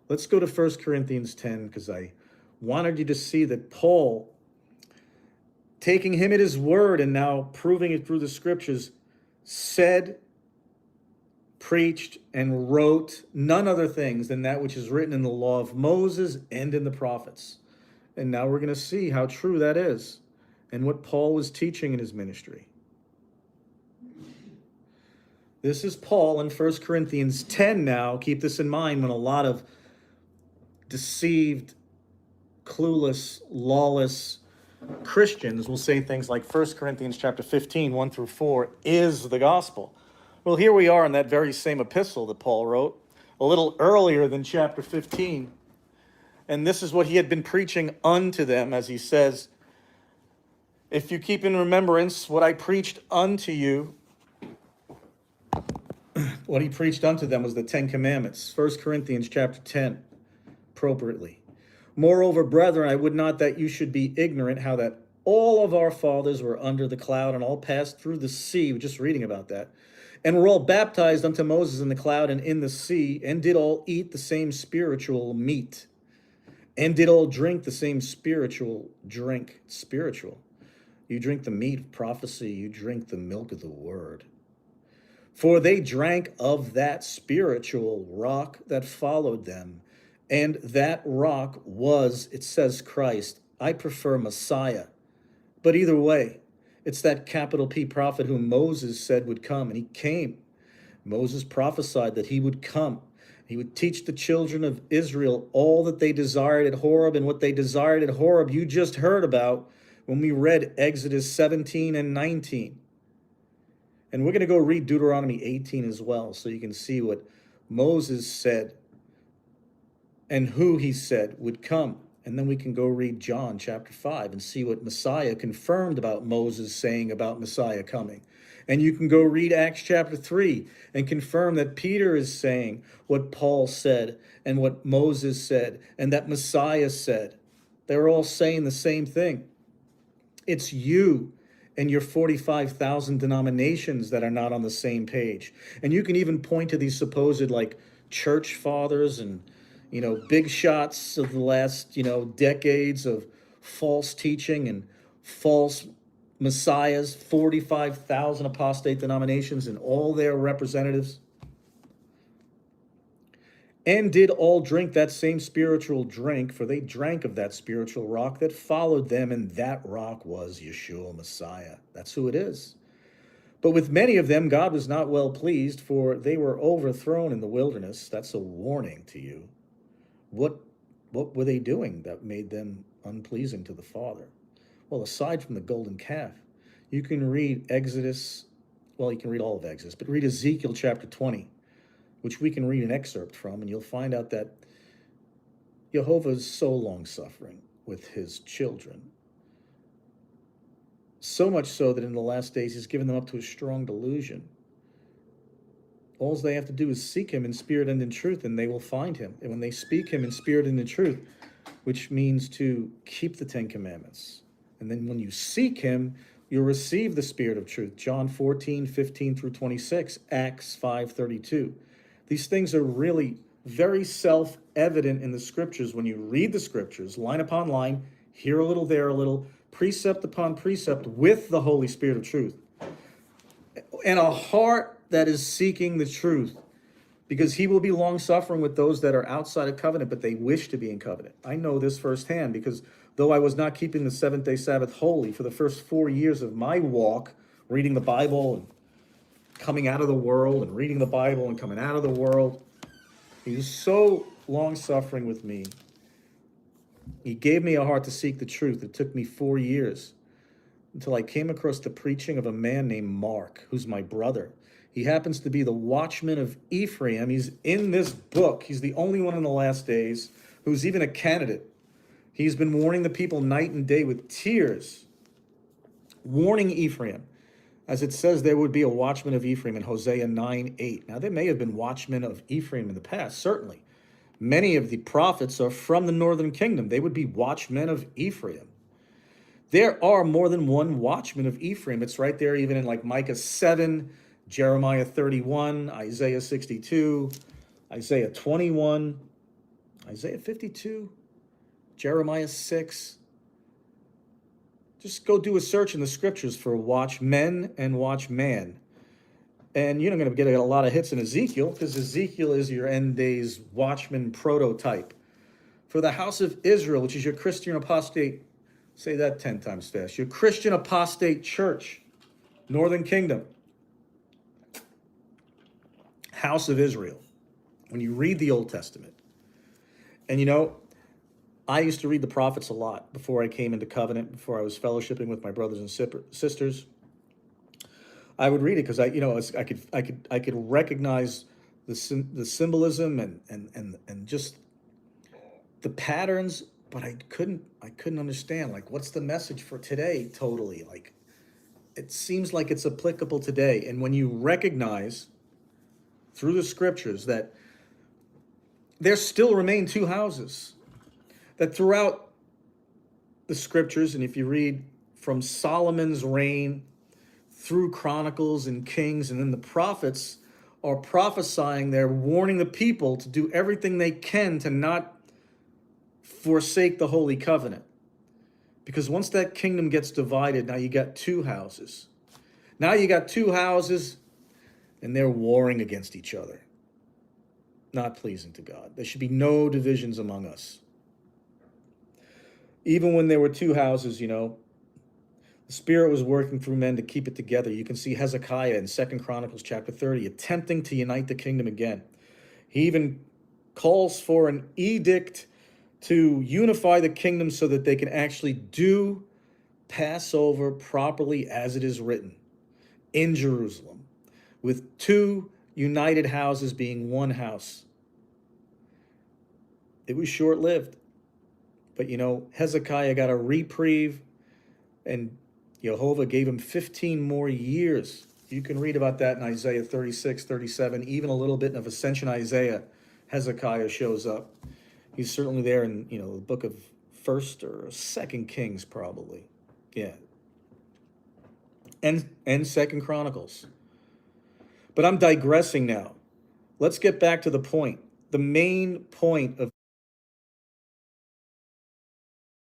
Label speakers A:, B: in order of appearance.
A: Let's go to 1 Corinthians 10, because I wanted you to see that Paul, taking him at his word and now proving it through the scriptures, said, preached, and wrote none other things than that which is written in the law of Moses and in the prophets. And now we're going to see how true that is and what Paul was teaching in his ministry. This is Paul in 1 Corinthians 10 now. Keep this in mind when a lot of deceived, clueless, lawless Christians will say things like 1 Corinthians chapter 15, 1 through 4 is the gospel. Well, here we are in that very same epistle that Paul wrote, a little earlier than chapter 15. And this is what he had been preaching unto them, as he says, if you keep in remembrance what I preached unto you. What he preached unto them was the 10 Commandments. 1 Corinthians chapter 10, appropriately. Moreover, brethren, I would not that you should be ignorant how that all of our fathers were under the cloud and all passed through the sea. We're just reading about that. And were all baptized unto Moses in the cloud and in the sea, and did all eat the same spiritual meat, and did all drink the same spiritual drink. Spiritual. You drink the meat of prophecy, you drink the milk of the word. For they drank of that spiritual rock that followed them, and that rock was, it says, Christ. I prefer Messiah. But either way, it's that capital P prophet whom Moses said would come, and he came. Moses prophesied that he would come. He would teach the children of Israel all that they desired at Horeb, and what they desired at Horeb you just heard about when we read Exodus 17 and 19. And we're going to go read Deuteronomy 18 as well, so you can see what Moses said and who he said would come. And then we can go read John chapter 5 and see what Messiah confirmed about Moses saying about Messiah coming. And you can go read Acts chapter 3 and confirm that Peter is saying what Paul said and what Moses said and that Messiah said. They're all saying the same thing. It's you and your 45,000 denominations that are not on the same page. And you can even point to these supposed like church fathers and, big shots of the last, decades of false teaching and false messiahs, 45,000 apostate denominations and all their representatives. And did all drink that same spiritual drink, for they drank of that spiritual rock that followed them, and that rock was Yeshua Messiah. That's who it is. But with many of them God was not well pleased, for they were overthrown in the wilderness. That's a warning to you. What were they doing that made them unpleasing to the Father? Well, aside from the golden calf, you can read Exodus, well, you can read all of Exodus, but read Ezekiel chapter 20. Which we can read an excerpt from, and you'll find out that Jehovah is so long-suffering with his children. So much so that in the last days he's given them up to a strong delusion. All they have to do is seek him in spirit and in truth, and they will find him. And when they speak him in spirit and in truth, which means to keep the 10 Commandments. And then when you seek him, you'll receive the spirit of truth. John 14, 15 through 26, Acts 5:32. These things are really very self-evident in the scriptures when you read the scriptures, line upon line, here a little, there a little, precept upon precept with the Holy Spirit of truth. And a heart that is seeking the truth, because he will be long-suffering with those that are outside of covenant, but they wish to be in covenant. I know this firsthand, because though I was not keeping the seventh-day Sabbath holy for the first 4 years of my walk, reading the Bible and coming out of the world and reading the Bible and coming out of the world. He was so long-suffering with me. He gave me a heart to seek the truth. It took me 4 years until I came across the preaching of a man named Mark, who's my brother. He happens to be the watchman of Ephraim. He's in this book. He's the only one in the last days who's even a candidate. He's been warning the people night and day with tears, warning Ephraim. As it says, there would be a watchman of Ephraim in Hosea 9:8. Now, there may have been watchmen of Ephraim in the past, certainly. Many of the prophets are from the northern kingdom. They would be watchmen of Ephraim. There are more than one watchman of Ephraim. It's right there even in like Micah 7, Jeremiah 31, Isaiah 62, Isaiah 21, Isaiah 52, Jeremiah 6. Just go do a search in the scriptures for watchmen and watchman. And you're not going to get a lot of hits in Ezekiel, because Ezekiel is your end days watchman prototype. For the house of Israel, which is your Christian apostate, say that 10 times fast, your Christian apostate church, Northern Kingdom, house of Israel. When you read the Old Testament, and I used to read the prophets a lot before I came into covenant, before I was fellowshipping with my brothers and sisters. I would read it because I could recognize the symbolism and just the patterns, but I couldn't understand, like, what's the message for today totally. Like, it seems like it's applicable today. And when you recognize through the scriptures that there still remain two houses, that throughout the scriptures, and if you read from Solomon's reign through Chronicles and Kings, and then the prophets are prophesying, they're warning the people to do everything they can to not forsake the Holy Covenant. Because once that kingdom gets divided, now you got two houses. Now you got two houses, and they're warring against each other. Not pleasing to God. There should be no divisions among us. Even when there were two houses, the Spirit was working through men to keep it together. You can see Hezekiah in 2 Chronicles chapter 30 attempting to unite the kingdom again. He even calls for an edict to unify the kingdom so that they can actually do Passover properly as it is written in Jerusalem, with two united houses being one house. It was short-lived. But Hezekiah got a reprieve, and Jehovah gave him 15 more years. You can read about that in Isaiah 36, 37, even a little bit of Ascension Isaiah. Hezekiah shows up. He's certainly there in, the book of 1st or 2nd Kings, probably. Yeah. And 2nd Chronicles. But I'm digressing now. Let's get back to the point. The main point of